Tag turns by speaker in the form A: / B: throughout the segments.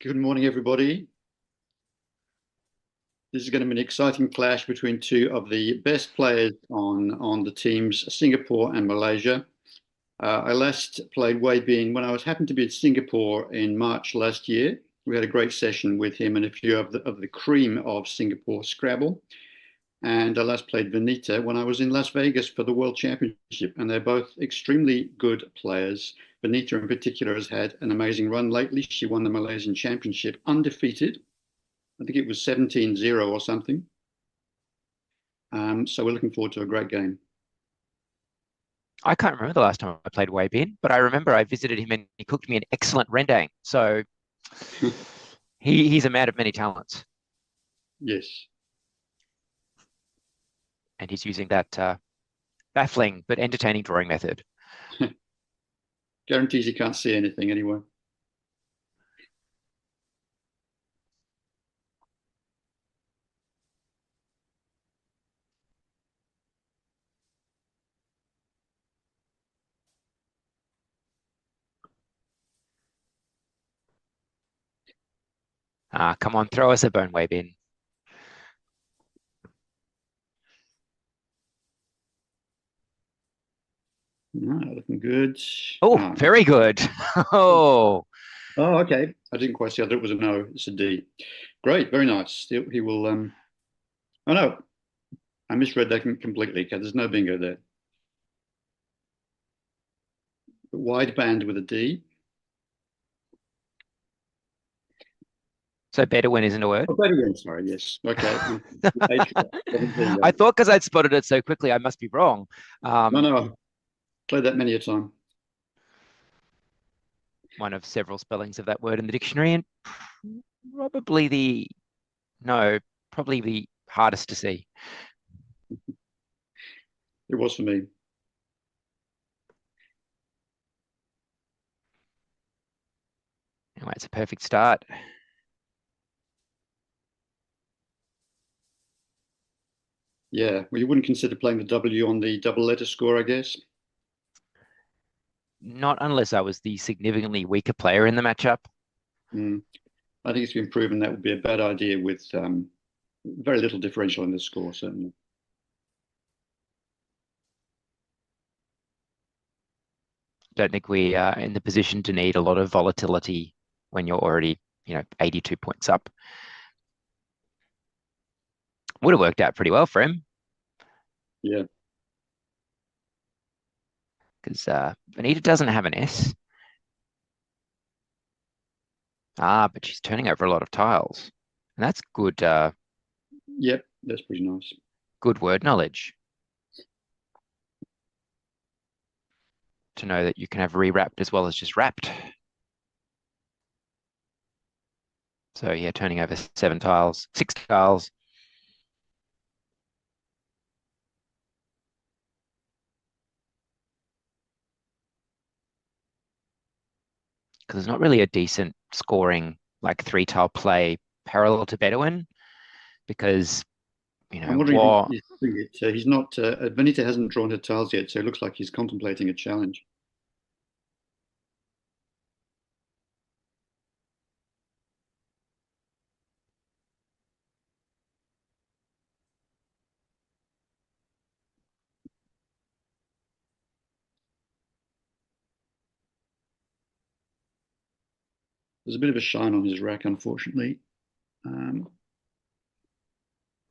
A: Good morning, everybody. This is going to be an exciting clash between two of the best players on the teams, Singapore and Malaysia. I last played Weibin when I happened to be in Singapore in March last year. We had a great session with him and a few of the cream of Singapore Scrabble. And I last played Vannitha when I was in Las Vegas for the World Championship. And they're both extremely good players. Vannitha in particular has had an amazing run lately. She won the Malaysian Championship undefeated. I think it was 17-0 or something. So we're looking forward to a great game.
B: I can't remember the last time I played Weibin, but I remember I visited him and he cooked me an excellent rendang. So he's a man of many talents.
A: Yes.
B: And he's using that baffling but entertaining drawing method.
A: Guarantees you can't see anything anyway.
B: Come on, throw us a bone, Weibin.
A: Looking good.
B: Oh, very good. Oh.
A: Oh, okay. I didn't quite see. I thought it was a no. It's a D. Great. Very nice. He will. Oh no, I misread that completely. Okay, there's no bingo there. Wide band with a D.
B: So Bedouin isn't a word?
A: Oh, Bedouin, sorry. Yes. Okay.
B: I thought because I'd spotted it so quickly, I must be wrong.
A: No. Played that many a time.
B: One of several spellings of that word in the dictionary, and probably the hardest to see.
A: It was for me.
B: Anyway, it's a perfect start.
A: Yeah, well, you wouldn't consider playing the W on the double letter score, I guess.
B: Not unless I was the significantly weaker player in the matchup.
A: I think it's been proven that would be a bad idea with very little differential in the score, certainly.
B: Don't think we are in the position to need a lot of volatility when you're already, 82 points up. Would have worked out pretty well for him.
A: Yeah.
B: Because Vannitha doesn't have an S. But she's turning over a lot of tiles. And that's good.
A: Yep, that's pretty nice.
B: Good word knowledge. To know that you can have rewrapped as well as just wrapped. So yeah, turning over 6 tiles. Because there's not really a decent scoring like 3-tile play parallel to Bedouin, because
A: I'm wondering if he's doing it. He's not. Vannitha hasn't drawn her tiles yet, so it looks like he's contemplating a challenge. There's a bit of a shine on his rack, unfortunately.
B: I'm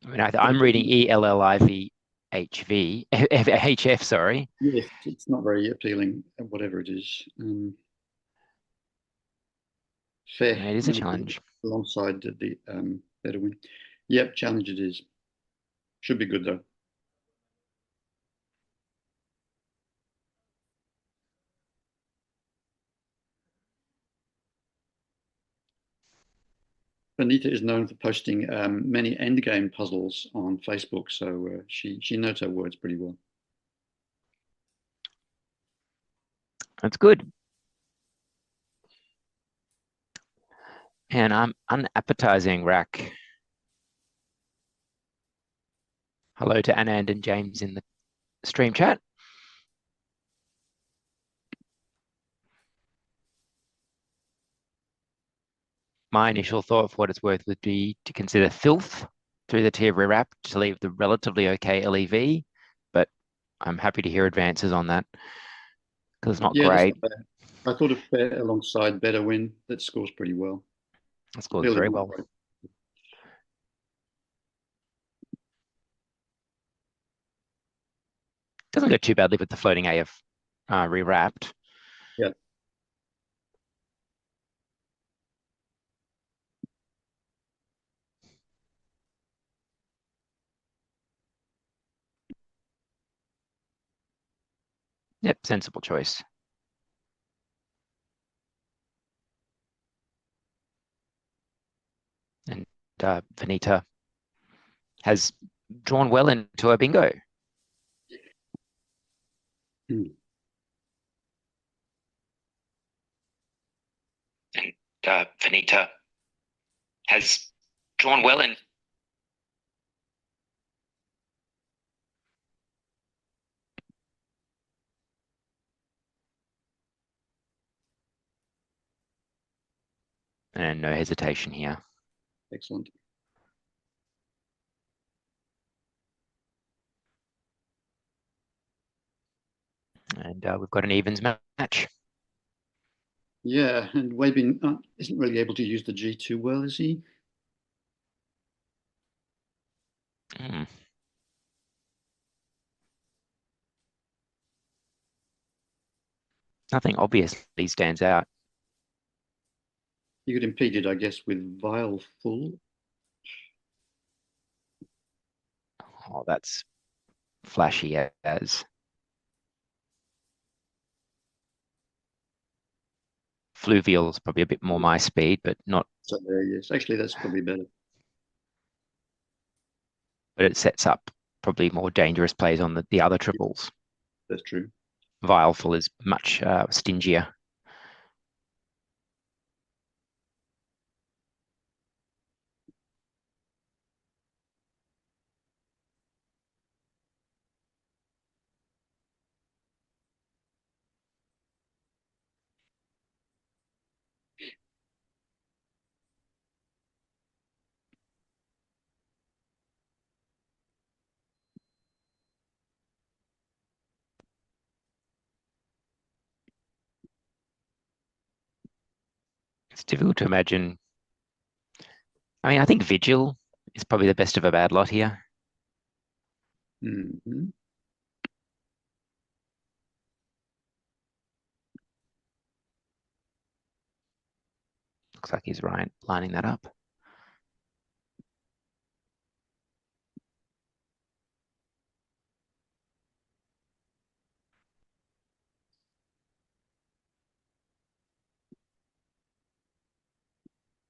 B: reading ELLIVHV, sorry.
A: Yes, it's not very appealing, whatever it is. Fair.
B: It is a challenge.
A: Alongside the Bedouin. Yep, challenge it is. Should be good, though. Vannitha is known for posting many endgame puzzles on Facebook, so she knows her words pretty well.
B: That's good. And I'm unappetizing rack. Hello to Anand and James in the stream chat. my initial thought, for what it's worth, would be to consider filth through the tier rewrap to leave the relatively okay LEV, but I'm happy to hear advances on that because it's not
A: Yeah, that's
B: great.
A: not bad. I thought of fair alongside better win. That scores pretty well.
B: It scores
A: Clearly
B: very
A: not
B: well.
A: great.
B: Doesn't go too badly with the floating AF rewrapped.
A: Yeah.
B: Yep, sensible choice. And Vannitha has drawn well into a bingo.
A: Hmm.
B: And Vannitha has drawn well in. And no hesitation here.
A: Excellent.
B: And we've got an evens match.
A: Yeah, and Weibin isn't really able to use the G too well, is he?
B: Mm. Nothing obviously stands out.
A: You could impede it, I guess, with Vile Full.
B: Oh, that's flashy as. Fluvial is probably a bit more my speed, but not.
A: So there, yes. Actually, that's probably better.
B: But it sets up probably more dangerous plays on the other triples.
A: That's true.
B: Vileful is much stingier. It's difficult to imagine. I mean, I think Vigil is probably the best of a bad lot here.
A: Hmm.
B: Looks like he's right, lining that up.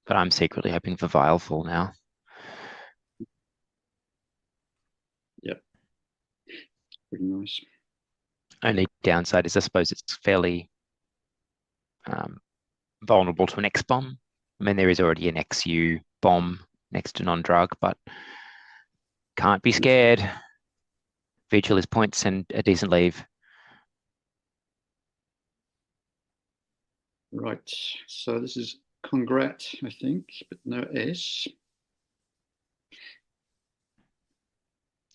B: But I'm secretly hoping for Vileful now.
A: Yep. Pretty nice.
B: Only downside is I suppose it's fairly vulnerable to an X bomb. I mean, there is already an XU bomb next to non-drug, but can't be scared. Vigil is points and a decent leave.
A: Right. So this is Congrat, I think, but no S.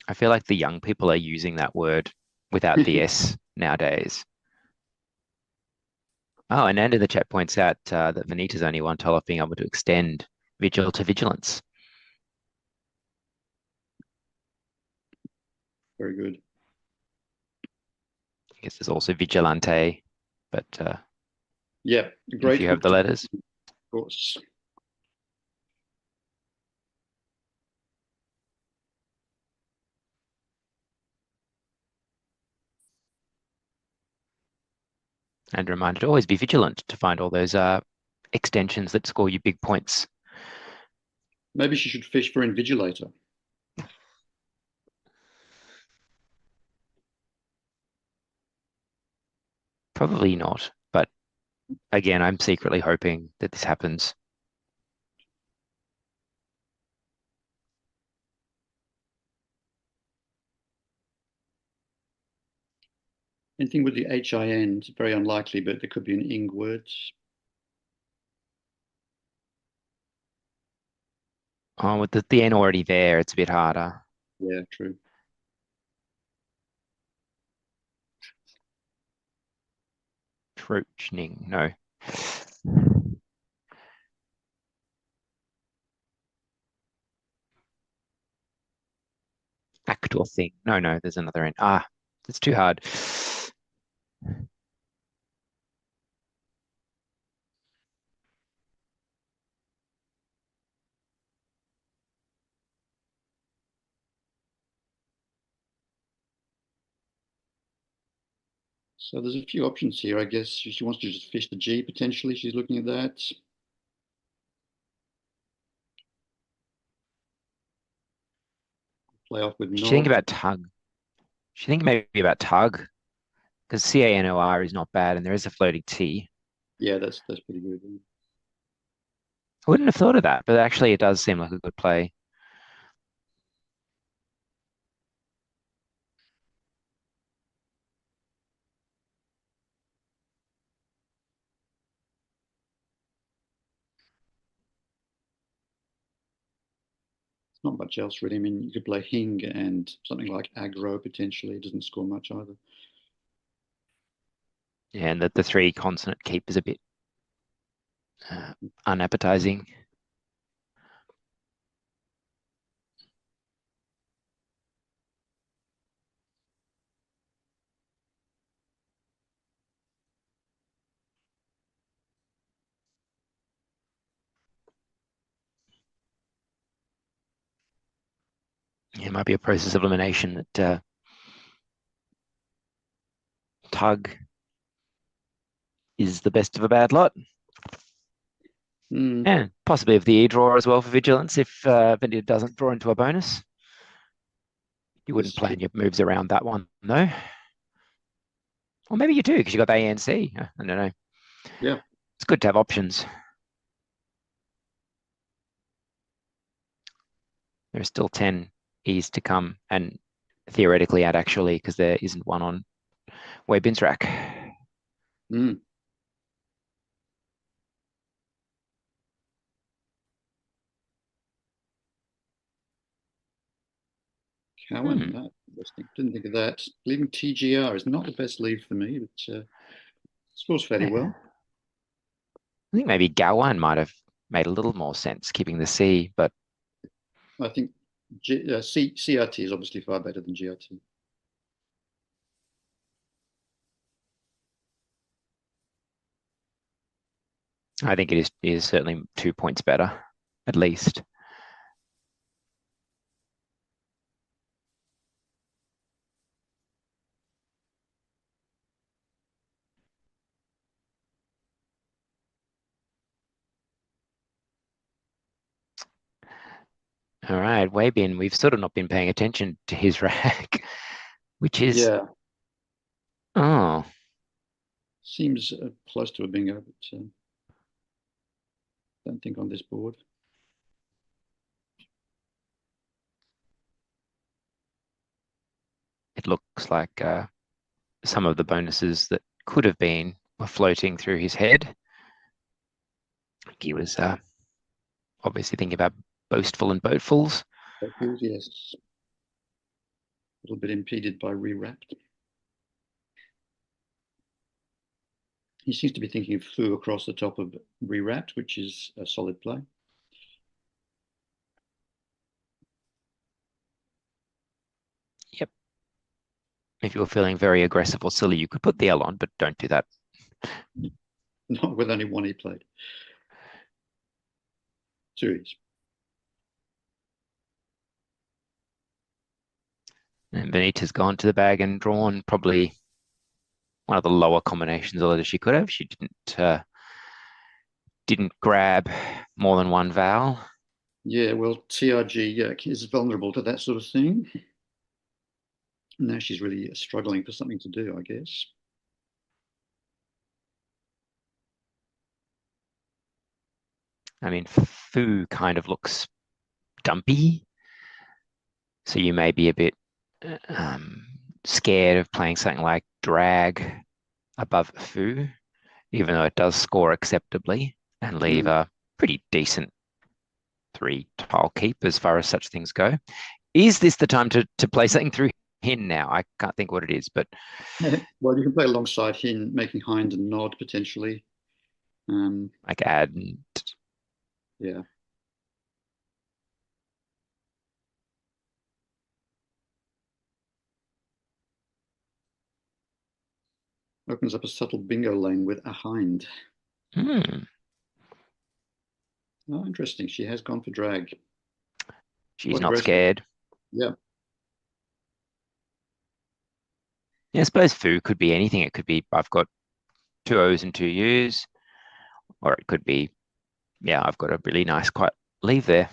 B: I feel like the young people are using that word without the S nowadays. Oh, and Andy in the chat points out that Vannitha's only one tile off being able to extend Vigil to Vigilance.
A: Very good.
B: I guess there's also Vigilante, but
A: Yeah,
B: if you have the letters.
A: Of course.
B: And a reminder to always be vigilant to find all those extensions that score you big points.
A: Maybe she should fish for Invigilator.
B: Probably not, but again, I'm secretly hoping that this happens.
A: Anything with the HIN is very unlikely, but there could be an ing word.
B: Oh, with the N already there, it's a bit harder.
A: Yeah, true.
B: Trochning, no. Act or thing. No, no, there's another N. Ah, it's too hard.
A: So there's a few options here. I guess she wants to just fish the G potentially. She's looking at that. Play off with
B: She think
A: Nog.
B: about tug. She think maybe about tug because CANOR is not bad and there is a floating T.
A: Yeah, that's pretty good.
B: I wouldn't have thought of that, but actually it does seem like a good play.
A: Not much else really. I mean, you could play Hing and something like Aggro potentially. It doesn't score much either.
B: And the three consonant keep is a bit unappetizing. Yeah, it might be a process of elimination that tug is the best of a bad lot.
A: Mm,
B: And possibly of the E draw as well for vigilance if Vannitha doesn't draw into a bonus. You wouldn't
A: this
B: plan your moves around that one, though. Or maybe you do because you got the ANC. I don't know.
A: yeah.
B: It's good to have options. There are still 10 E's to come, and theoretically add actually because there isn't one on Weibin's rack.
A: Mm. Cowan, that's interesting. Didn't think of that. Leaving TGR is not the best lead for me, but scores fairly
B: Yeah.
A: well.
B: I think maybe Gawan might have made a little more sense keeping the C, but
A: I think CRT is obviously far better than GRT.
B: I think it is certainly 2 points better, at least. All right, Weibin, we've sort of not been paying attention to his rack, which is,
A: Yeah,
B: oh,
A: seems close to a bingo, but don't think on this board.
B: it looks like some of the bonuses that could have been were floating through his head. He was obviously thinking about boastful and boatfuls.
A: Yes, a little bit impeded by rewrapped. He seems to be thinking of foo across the top of rewrapped, which is a solid play.
B: Yep. If you were feeling very aggressive or silly, you could put the L on, but don't do that.
A: Not with only one he played. Two E's.
B: And Vannitha's gone to the bag and drawn probably one of the lower combinations of letters she could have. She didn't grab more than one vowel.
A: Yeah, well, TRG is vulnerable to that sort of thing. Now she's really struggling for something to do, I guess.
B: I mean, foo kind of looks dumpy, so you may be a bit scared of playing something like drag above foo, even though it does score acceptably and leave a pretty decent 3-tile keep as far as such things go. Is this the time to play something through Hin now? I can't think what it is, but
A: Well, you can play alongside Hin, making Hind and Nod potentially.
B: like add and
A: Yeah. Opens up a subtle bingo lane with a Hind.
B: hmm,
A: Oh, interesting. She has gone for drag.
B: she's
A: Quite
B: not
A: aggressive.
B: scared.
A: Yeah.
B: Yeah, I suppose foo could be anything. It could be I've got 2 O's and 2 U's, or it could be, yeah, I've got a really nice quiet leave there.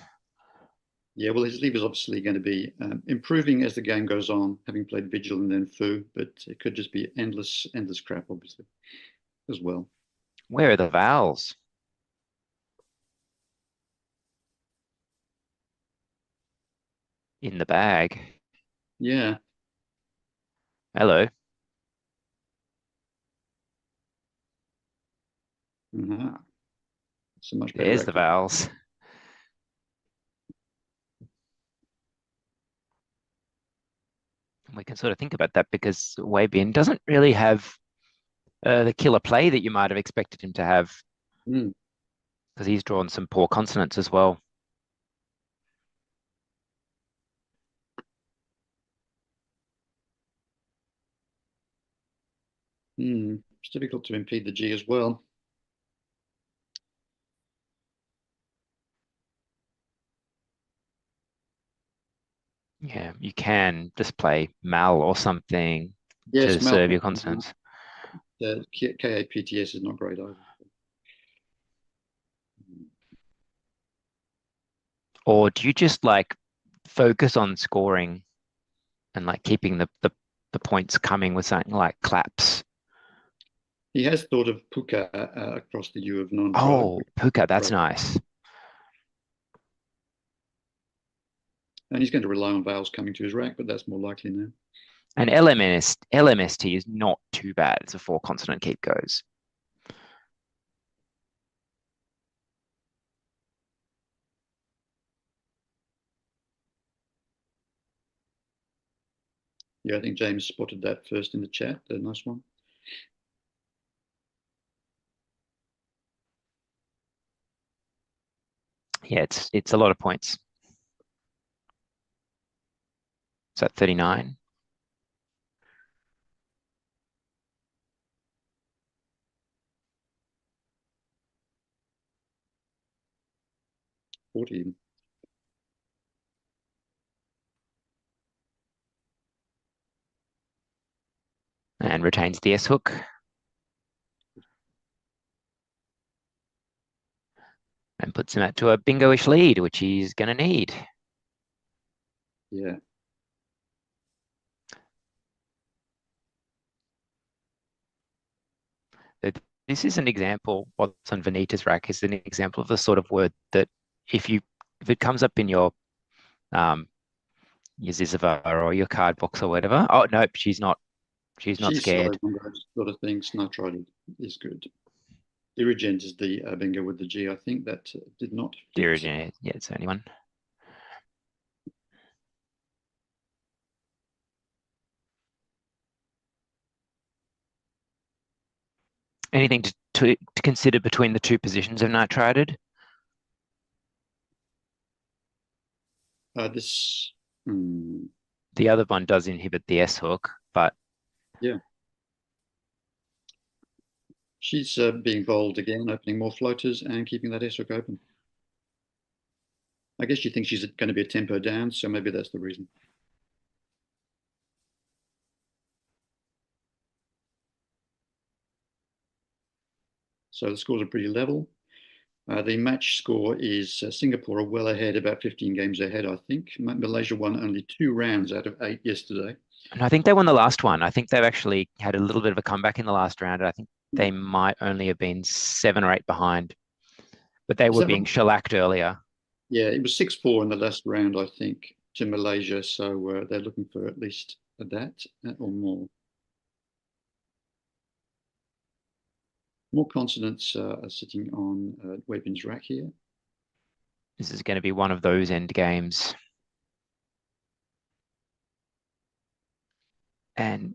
A: Yeah, well, his leave is obviously going to be improving as the game goes on, having played Vigil and then Foo, but it could just be endless crap, obviously, as well.
B: Where are the vowels? In the bag.
A: Yeah.
B: Hello.
A: Uh-huh. It's a much better
B: There's the
A: record.
B: vowels. We can sort of think about that because Weibin doesn't really have the killer play that you might have expected him to have
A: Mm.
B: because he's drawn some poor consonants as well.
A: Mm. It's difficult to impede the G as well.
B: Yeah, you can display mal or something to
A: Yes,
B: serve your
A: Malcolm.
B: consonants.
A: KAPTS is not great either.
B: Or do you just like focus on scoring and like keeping the points coming with something like claps?
A: He has thought of Puka across the U of non-drug.
B: Oh, puka, that's nice.
A: And he's going to rely on vowels coming to his rack, but that's more likely now.
B: And LMST is not too bad. It's a 4-consonant keep goes.
A: Yeah, I think James spotted that first in the chat. A nice one.
B: Yeah, it's a lot of points. Is that 39? And retains the S hook. And puts him out to a bingo-ish lead, which he's going to need.
A: Yeah.
B: This is an example, what's on Vannitha's rack is an example of the sort of word that if it comes up in your Ziziva or your card box or whatever. Oh no, she's not
A: She's slow
B: scared.
A: on those sort of things. Nitride is good. Dirigent is the bingo with the G. I think that did not fit.
B: Dirigent, yeah, it's the only one. Anything to consider between the two positions of nitrided?
A: This.
B: The other one does inhibit the S hook, but
A: Yeah. She's being bold again, opening more floaters and keeping that S hook open. I guess she thinks she's going to be a tempo down, so maybe that's the reason. So the scores are pretty level. The match score is Singapore are well ahead, about 15 games ahead, I think. Malaysia won only 2 rounds out of 8 yesterday.
B: and I think they won the last one. I think they've actually had a little bit of a comeback in the last round. I think they might only have been 7 or 8 behind, but they were being shellacked earlier.
A: Yeah, it was 6-4 in the last round, I think, to Malaysia. So they're looking for at least that or more. More consonants are sitting on Weibin's rack here.
B: This is going to be one of those end games. And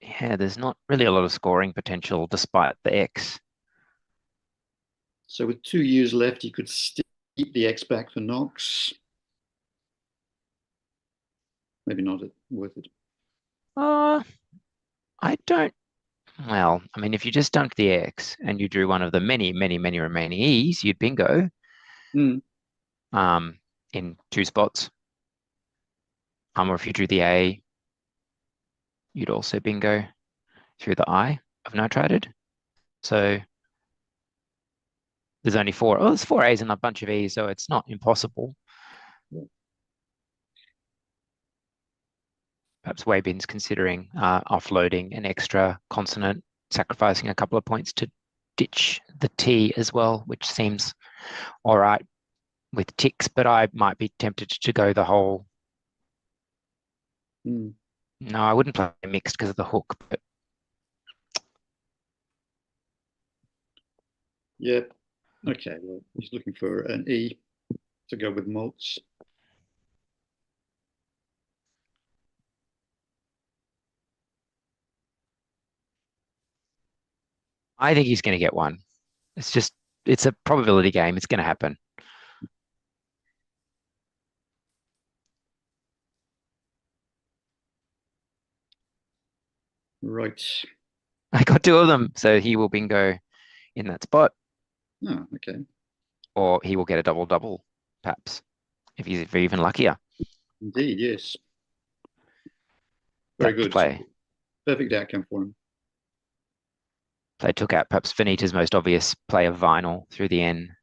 B: yeah, there's not really a lot of scoring potential despite the X.
A: So with 2 years left, you could steep the X back for Knox. Maybe not worth it.
B: I don't. Well, I mean, if you just dumped the X and you drew one of the many, many, many remaining E's, you'd bingo.
A: Mm.
B: In 2 spots. Or if you drew the A, you'd also bingo through the I of nitrided. So there's only 4. Oh, there's 4 A's and a bunch of E's, so it's not impossible.
A: Yeah.
B: Perhaps Weibin's considering offloading an extra consonant, sacrificing a couple of points to ditch the T as well, which seems all right with ticks, but I might be tempted to go the whole.
A: Mm.
B: No, I wouldn't play mixed because of the hook, but
A: Yeah. Okay. Well, he's looking for an E to go with malts.
B: I think he's going to get one. It's a probability game. It's going to happen.
A: Right.
B: I got 2 of them, so he will bingo in that spot,
A: Oh, okay.
B: or he will get a double, perhaps, if he's even luckier.
A: Indeed, yes. Very
B: That's
A: good.
B: play.
A: Perfect outcome for him.
B: Play took out perhaps Vannitha's most obvious play of vinyl through the N.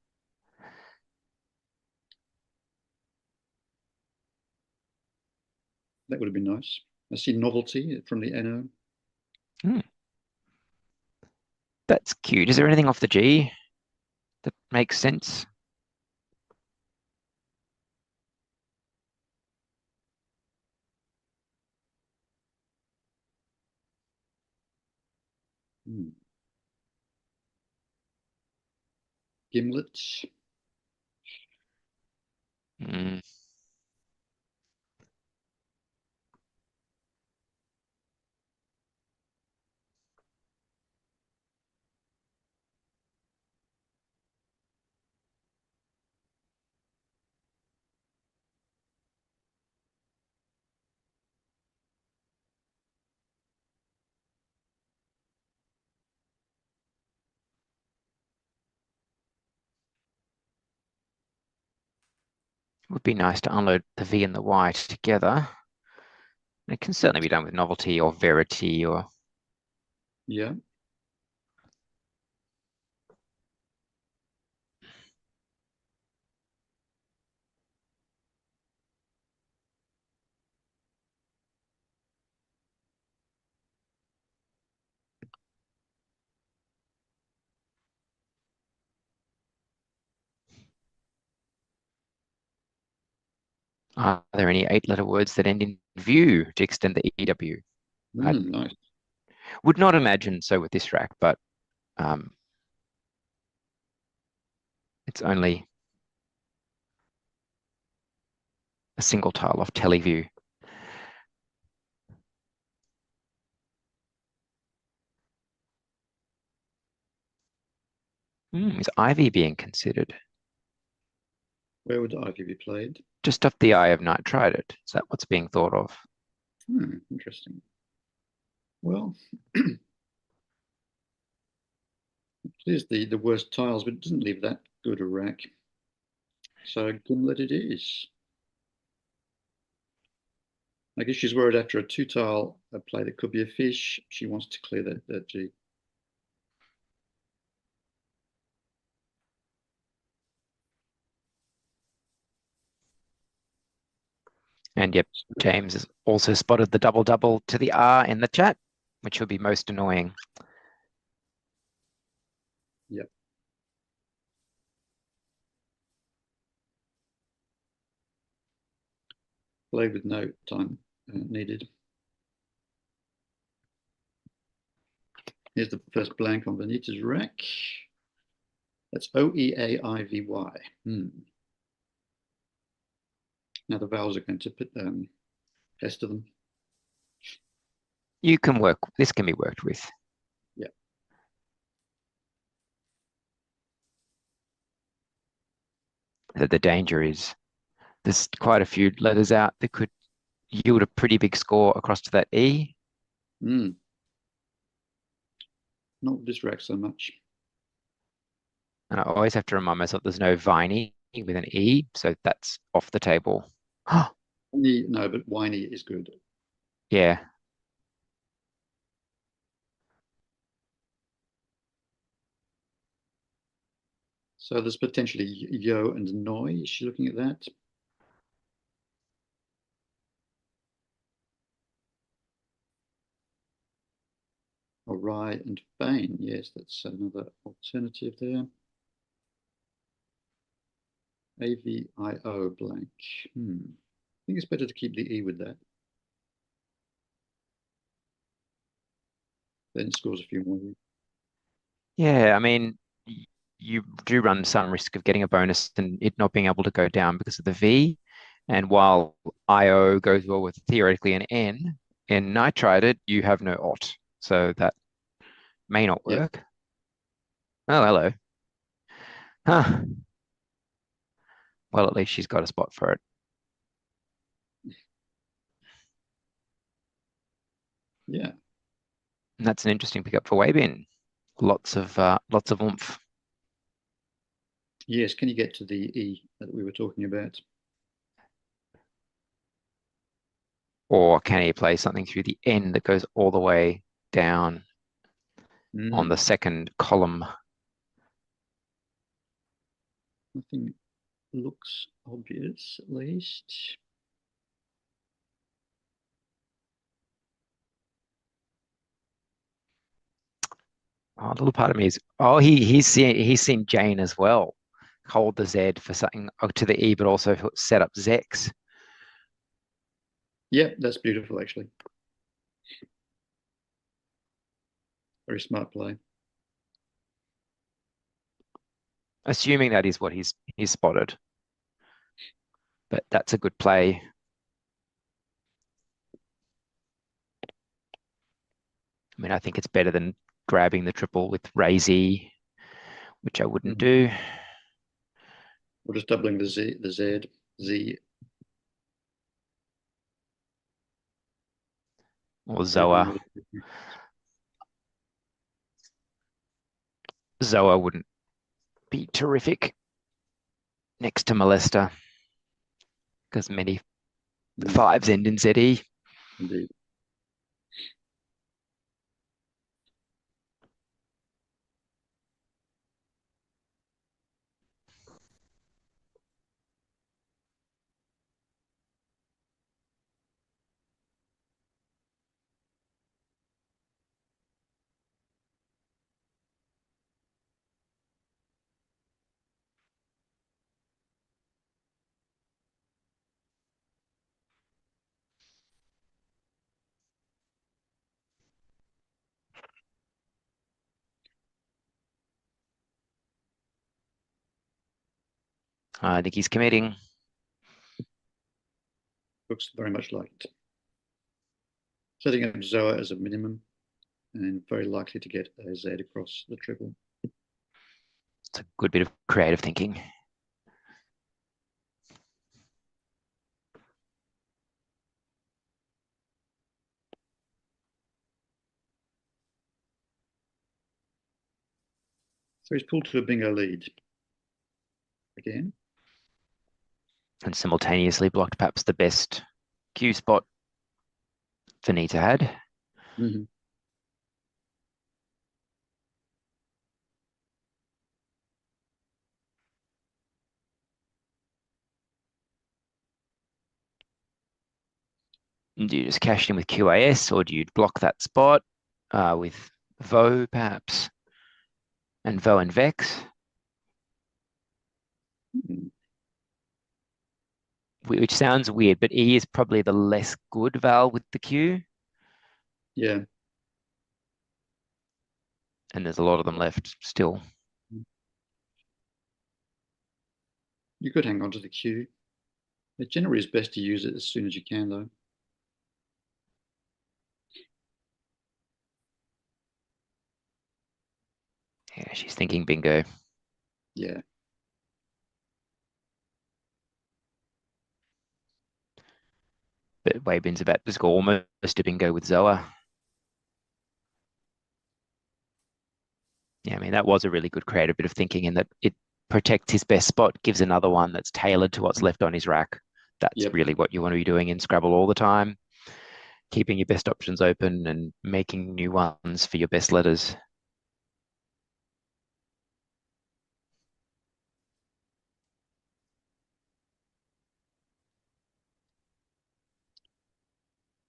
A: That would have been nice. I see novelty from the NO.
B: That's cute. Is there anything off the G that makes sense?
A: Mm. Gimlet.
B: Mm. Would be nice to unload the V and the Y together. It can certainly be done with novelty or verity or.
A: Yeah.
B: Are there any 8-letter words that end in view to extend the EW? I
A: Nice.
B: would not imagine so with this rack, but it's only a single tile off teleview. Is Ivy being considered?
A: Where would Ivy be played?
B: Just off the eye of nitrided. Is that what's being thought of?
A: Interesting. Well, here's the worst tiles, but it doesn't leave that good a rack. So Gimlet it is. I guess she's worried after a 2-tile play that could be a fish. She wants to clear that G.
B: And yep, James has also spotted the double to the R in the chat, which will be most annoying.
A: Yep. Play with no time needed. Here's the first blank on Vannitha's rack. That's OEAIVY. Now the vowels are going to pester them.
B: You can work, this can be worked with.
A: Yeah.
B: The danger is there's quite a few letters out that could yield a pretty big score across to that E.
A: Mm. Not distract so much.
B: And I always have to remind myself there's no viney with an E, so that's off the table.
A: No, but whiny is good.
B: Yeah.
A: So there's potentially yo and noi. Is she looking at that? Or rye and bane. Yes, that's another alternative there. AVIO blank. I think it's better to keep the E with that. Then it scores a few more.
B: Yeah, I mean, you do run some risk of getting a bonus and it not being able to go down because of the V. And while IO goes well with theoretically an N, in nitrided, you have no OT. So that may not
A: Yeah.
B: work. Oh, hello. Huh. Well, at least she's got a spot for it.
A: Yeah.
B: And that's an interesting pickup for Weibin. Lots of oomph.
A: Yes. Can you get to the E that we were talking about?
B: Or can he play something through the N that goes all the way down on the second column?
A: Nothing looks obvious, at least.
B: Oh, a little part of me is, oh, he's seen Jane as well. Hold the Z for something to the E, but also set up Zex.
A: Yeah, that's beautiful, actually. Very smart play.
B: Assuming that is what he's spotted. But that's a good play. I mean, I think it's better than grabbing the triple with raise E, which I wouldn't do.
A: We're just doubling the Z, Z.
B: Or Zoa. Zoa wouldn't be terrific next to Molester because many fives end in ZE.
A: Indeed.
B: I think he's committing.
A: Looks very much like it. Setting up Zoa as a minimum and very likely to get a Z across the triple.
B: It's a good bit of creative thinking.
A: So he's pulled to a bingo lead again.
B: And simultaneously blocked perhaps the best Q spot Vannitha had. Do you just cash in with QAS or do you block that spot with Vo perhaps? And Vo and Vex? Which sounds weird, but E is probably the less good vowel with the Q.
A: Yeah.
B: And there's a lot of them left still.
A: You could hang on to the Q. It generally is best to use it as soon as you can, though.
B: Yeah, she's thinking bingo.
A: Yeah.
B: But Weibin's about to score almost a bingo with Zoa. Yeah, I mean, that was a really good creative bit of thinking in that it protects his best spot, gives another one that's tailored to what's left on his rack. That's
A: Yep.
B: really what you want to be doing in Scrabble all the time, keeping your best options open and making new ones for your best letters.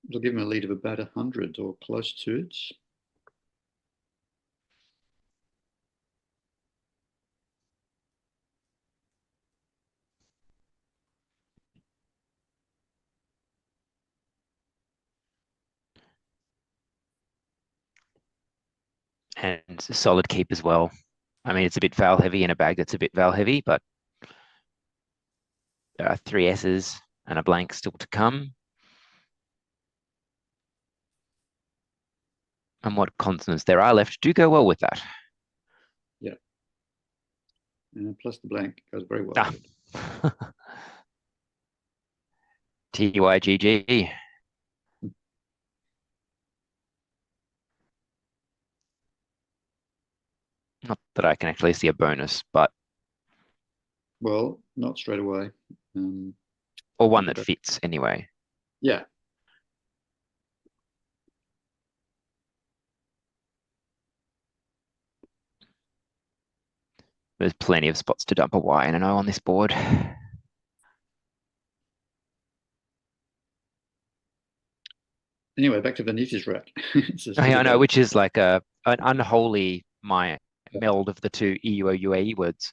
A: It'll give him a lead of about 100 or close to it.
B: And it's a solid keep as well. I mean, it's a bit foul heavy in a bag that's a bit foul heavy, but there are 3 S's and a blank still to come. And what consonants there are left do go well with that.
A: Yeah. And plus the blank goes very well.
B: Ah. TYGG. Not that I can actually see a bonus, but
A: Well, not straight away.
B: or one that fits anyway.
A: Yeah.
B: There's plenty of spots to dump a Y and an O on this board.
A: Anyway, back to Vannitha's rack.
B: I know, which is like an unholy meld of the two EUOUAE words.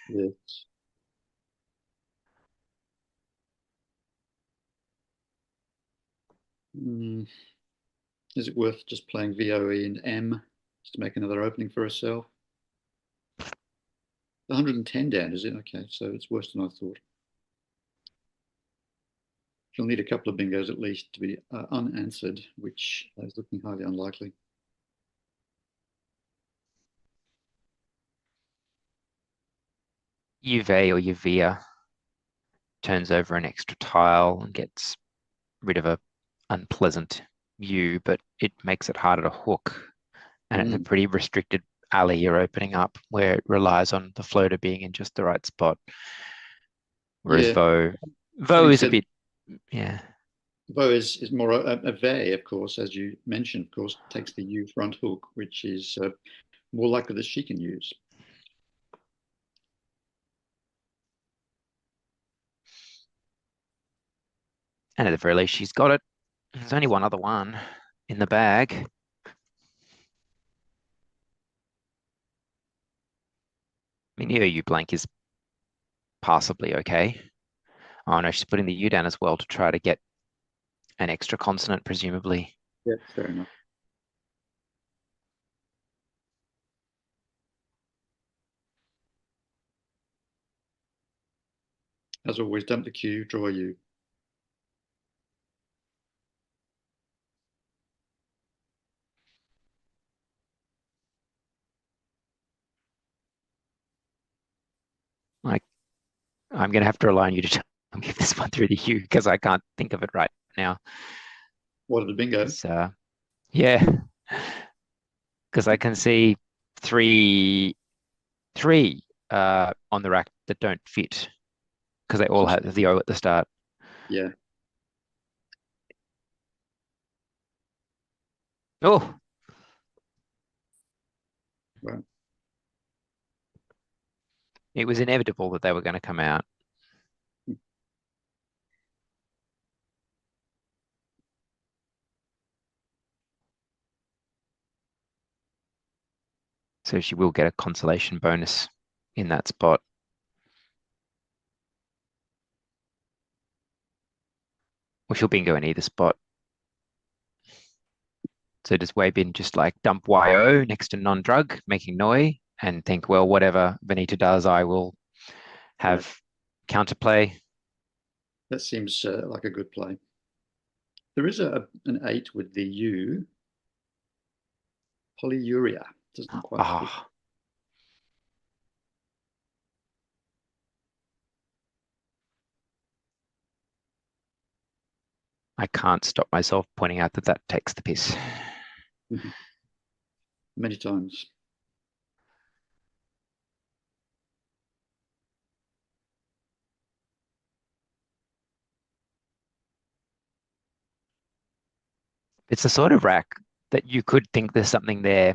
A: Yes. Is it worth just playing VOE and M just to make another opening for herself? 110 down, is it? Okay, so it's worse than I thought. She'll need a couple of bingos at least to be unanswered, which is looking highly unlikely.
B: Uve or Uvia turns over an extra tile and gets rid of a unpleasant U, but it makes it harder to hook. And it's a pretty restricted alley you're opening up where it relies on the floater being in just the right spot. Whereas Vo is a bit, yeah.
A: Vo is more a Ve, of course, as you mentioned, of course, takes the U front hook, which is more likely that she can use.
B: And at the very least, she's got it. There's only one other one in the bag. I mean, the U blank is passably okay. Oh no, she's putting the U down as well to try to get an extra consonant, presumably.
A: Yeah, fair enough. As always, dump the Q, draw a U.
B: I'm going to have to rely on you to tell me if this one through the U because I can't think of it right now.
A: What are the bingo?
B: Yeah, because I can see three on the rack that don't fit because they all have the O at the start.
A: Yeah.
B: Oh.
A: Right.
B: It was inevitable that they were going to come out. So she will get a consolation bonus in that spot. Or she'll bingo in either spot. So does Weibin just like dump YO next to non-drug, making Noi, and think, well, whatever Vannitha does, I will have counterplay.
A: That seems like a good play. There is an 8 with the U. Polyuria doesn't quite fit.
B: Ah, I can't stop myself pointing out that that takes the piss.
A: Many times.
B: It's the sort of rack that you could think there's something there,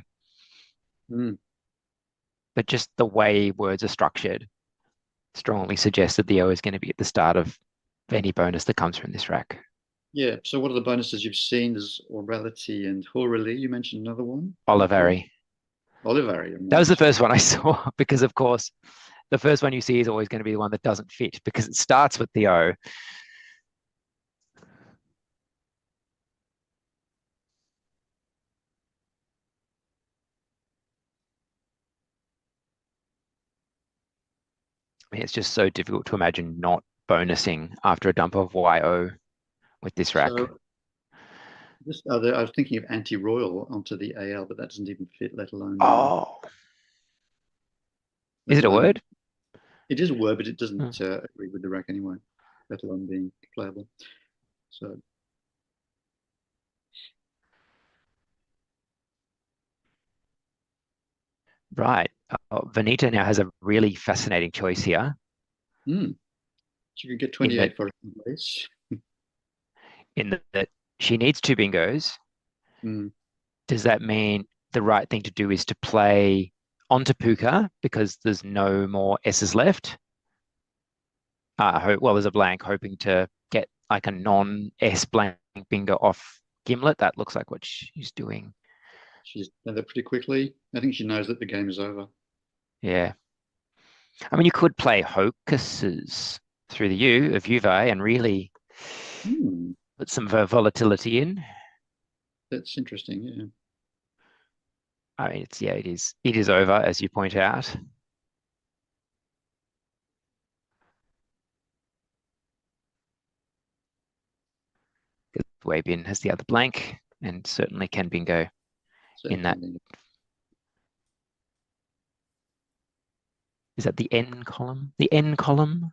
A: Mm.
B: but just the way words are structured strongly suggests that the O is going to be at the start of any bonus that comes from this rack.
A: Yeah. So what are the bonuses you've seen? There's Orality and Horally. You mentioned another one.
B: Olivari.
A: Olivari.
B: That was the
A: Nice.
B: first one I saw because, of course, the first one you see is always going to be the one that doesn't fit because it starts with the O. I mean, it's just so difficult to imagine not bonusing after a dump of YO with this rack.
A: So I was thinking of anti-royal onto the AL, but that doesn't even fit,
B: Oh, is
A: let
B: it a
A: alone
B: word?
A: it is a word, but it
B: Hmm.
A: doesn't agree with the rack anyway, let alone being playable. So
B: Right. Vannitha now has a really fascinating choice here
A: mm, so you could get
B: in that
A: 28 for a race.
B: that she needs two bingos.
A: Mm,
B: Does that mean the right thing to do is to play onto Puka because there's no more S's left? Well, there's a blank, hoping to get like a non-S blank bingo off Gimlet. That looks like what she's doing.
A: she's done that pretty quickly. I think she knows that the game is over.
B: Yeah. I mean, you could play Hocuses through the U of Juve and really
A: Hmm,
B: put some volatility in.
A: that's interesting. Yeah.
B: I mean, it is over, as you point out. Weibin has the other blank and certainly can bingo in
A: Certainly
B: that.
A: can be.
B: Is that the N column? The N column?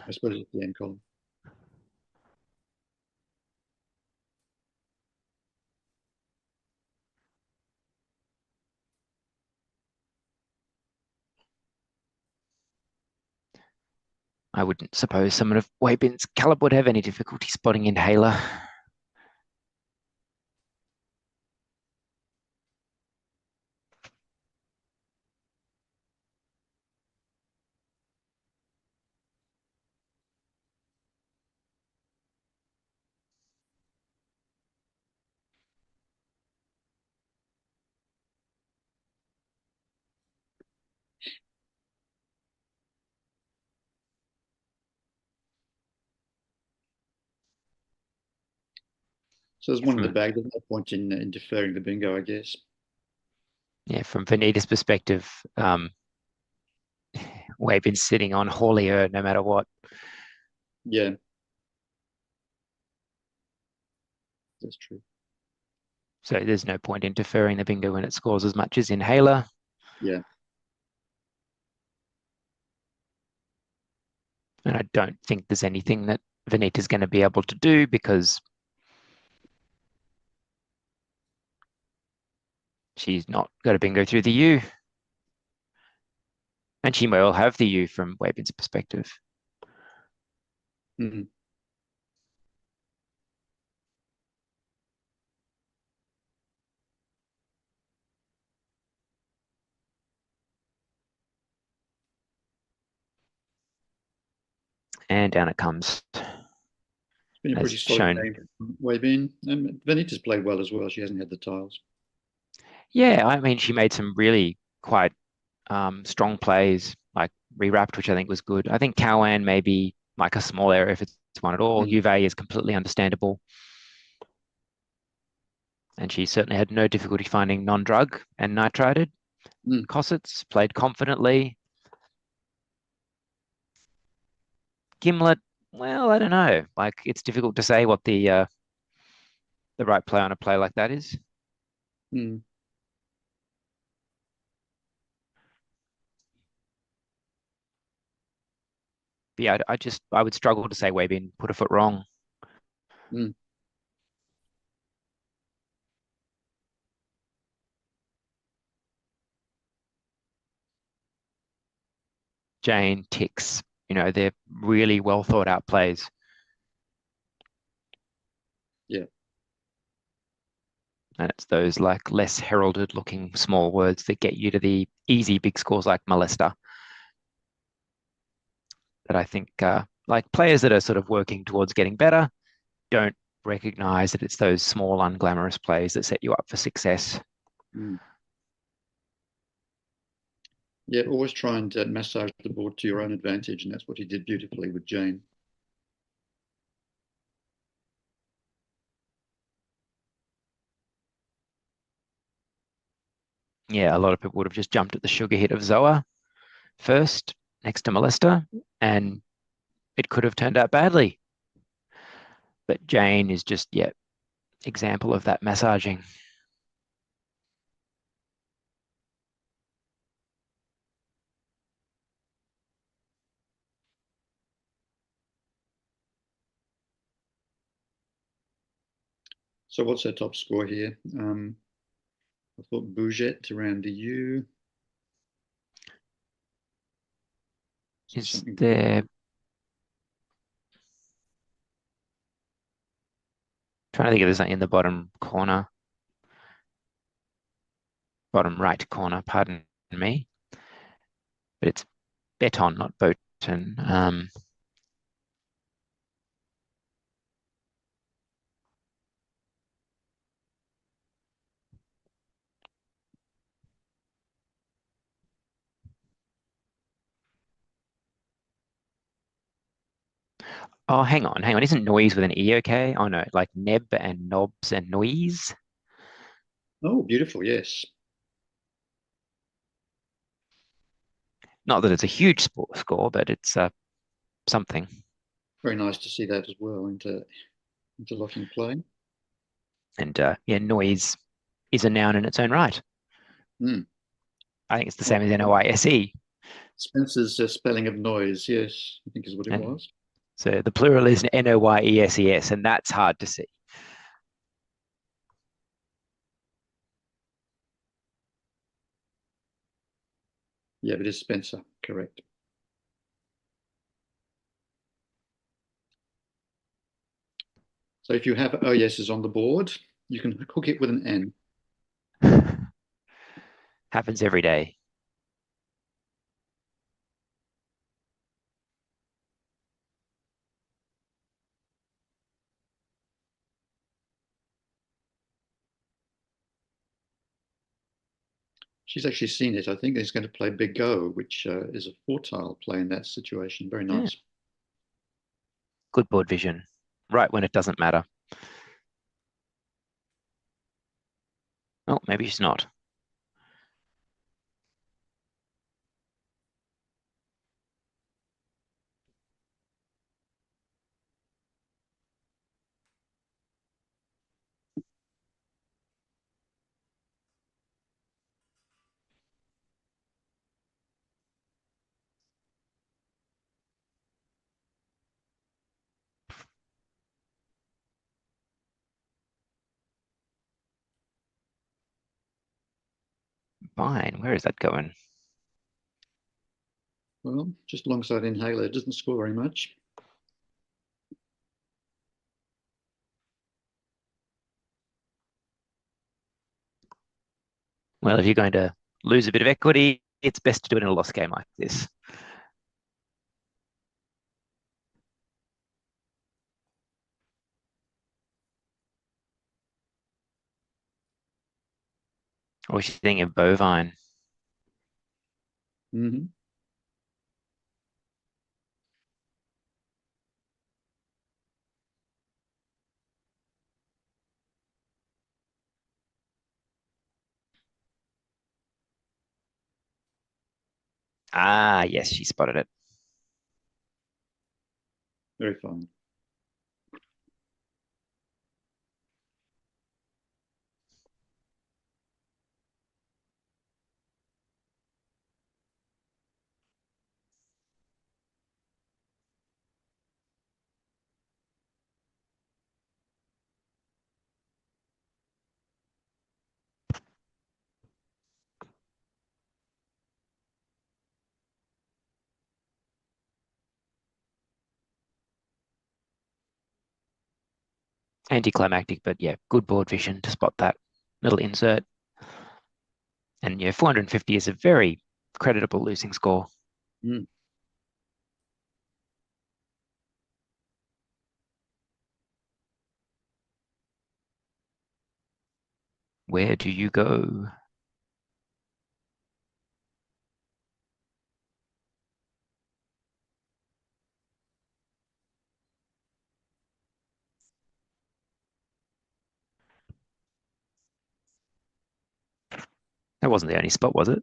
A: I suppose it's the end column.
B: I wouldn't suppose someone of Weibin's caliber would have any difficulty spotting Inhaler.
A: So there's one in the
B: From
A: bag. There's no point in deferring the bingo, I guess.
B: from Vannitha's perspective, Weibin's sitting on Haulier no matter what.
A: Yeah, that's true.
B: So there's no point in deferring the bingo when it scores as much as Inhaler.
A: Yeah.
B: And I don't think there's anything that Vannitha's going to be able to do because she's not got a bingo through the U. And she may well have the U from Weibin's perspective.
A: Mhm.
B: And down it comes,
A: It's been a
B: as
A: pretty solid
B: shown.
A: game from Weibin. And Vannitha's played well as well. She hasn't had the tiles.
B: Yeah, I mean, she made some really quite strong plays, like rewrapped, which I think was good. I think Cowan maybe like a small error if it's one at all.
A: Mm.
B: Juve is completely understandable. And she certainly had no difficulty finding non-drug and nitrided.
A: Mm.
B: Cossets played confidently. Gimlet Well, I don't know. Like it's difficult to say what the right play on a play like that is.
A: Hmm.
B: But yeah, I would struggle to say Weibin put a foot wrong.
A: Hmm.
B: Jane ticks. They're really well thought out plays.
A: Yeah.
B: And it's those like less heralded looking small words that get you to the easy big scores like molester that I think like players that are sort of working towards getting better don't recognize that it's those small unglamorous plays that set you up for success.
A: Hmm. Yeah, always try and massage the board to your own advantage, and that's what he did beautifully with Jane.
B: Yeah, a lot of people would have just jumped at the sugar hit of Zoa first next to molester, and it could have turned out badly. But Jane is just, yeah, example of that massaging.
A: So what's our top score here? I thought Bougette around the U.
B: Is
A: Something.
B: there trying to think if there's something in the bottom corner, bottom right corner, pardon me. But it's Beton, not Boton. Oh, hang on, hang on. Isn't noise with an E okay? Oh no, like neb and knobs and noise.
A: Oh, beautiful. Yes.
B: Not that it's a huge score, but it's something.
A: Very nice to see that as well into interlocking play.
B: And yeah, noise is a noun in its own right.
A: Mm.
B: I think it's the
A: Oh,
B: same as noise.
A: Spencer's spelling of noise, yes, I think is what it
B: And
A: was.
B: so the plural is noyes, and that's hard to see.
A: Yeah, it is Spencer, correct. So if you have oh yeses on the board, you can hook it with an N.
B: Happens every day.
A: She's actually seen it. I think he's going to play Big Go, which is a four-tile play in that situation. Very
B: Yeah,
A: nice.
B: good board vision. Right when it doesn't matter. Oh, maybe she's not. Fine. Where is that going?
A: Well, just alongside Inhaler, it doesn't score very much.
B: Well, if you're going to lose a bit of equity, it's best to do it in a loss game like this. Or she's thinking of bovine.
A: Mm-hmm.
B: Ah, yes, she spotted it.
A: Very fine.
B: Anticlimactic, but yeah, good board vision to spot that little insert. And yeah, 450 is a very creditable losing score.
A: Mm.
B: Where do you go? That wasn't the only spot, was it?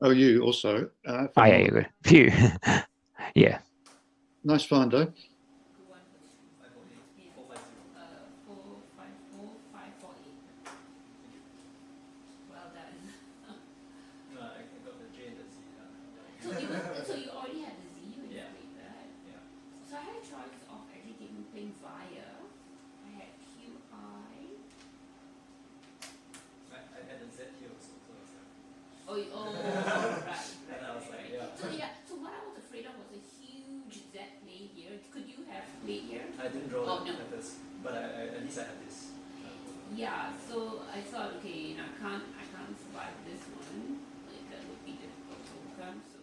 A: Oh, you also.
B: Oh, yeah,
A: Phenomenal.
B: you're good. Phew. Yeah.
A: Nice find, though.
C: Well done. No, I got the J and the Z. So you already had the Z when you played that? Yeah. So I had a choice of actually playing via. I had QI. I had a Z here also, so I was like. Right. And I was like, yeah. So what I was afraid of was a huge Z play here. Could you have played here? I didn't draw letters, but at least I had this. Yeah, so I thought, okay, I can't survive this one. Like that would be difficult to overcome. So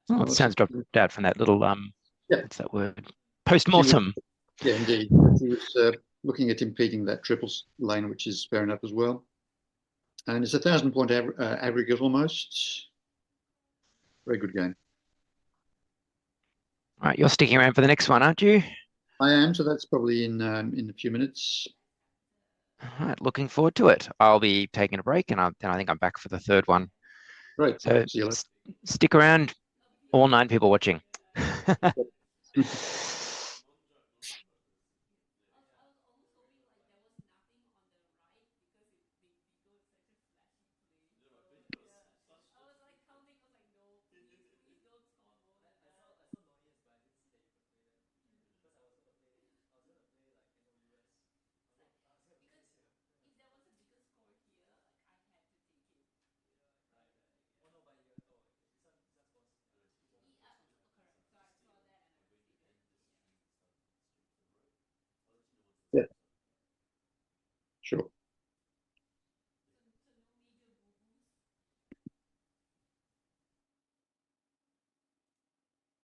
B: Oh, it sounds dropped out from that little
A: Yeah.
B: what's that word? Post-mortem.
A: Yeah, indeed. He was looking at impeding that triples lane, which is fair enough as well. And it's a 1,000-point aggregate almost. Very good game.
B: All right, you're sticking around for the next one, aren't you?
A: I am, so that's probably in a few minutes.
B: All right, looking forward to it. I'll be taking a break, and then I think I'm back for the third one.
A: Great.
B: So
A: See you later.
B: stick around, all 9 people watching.
A: Yeah, sure.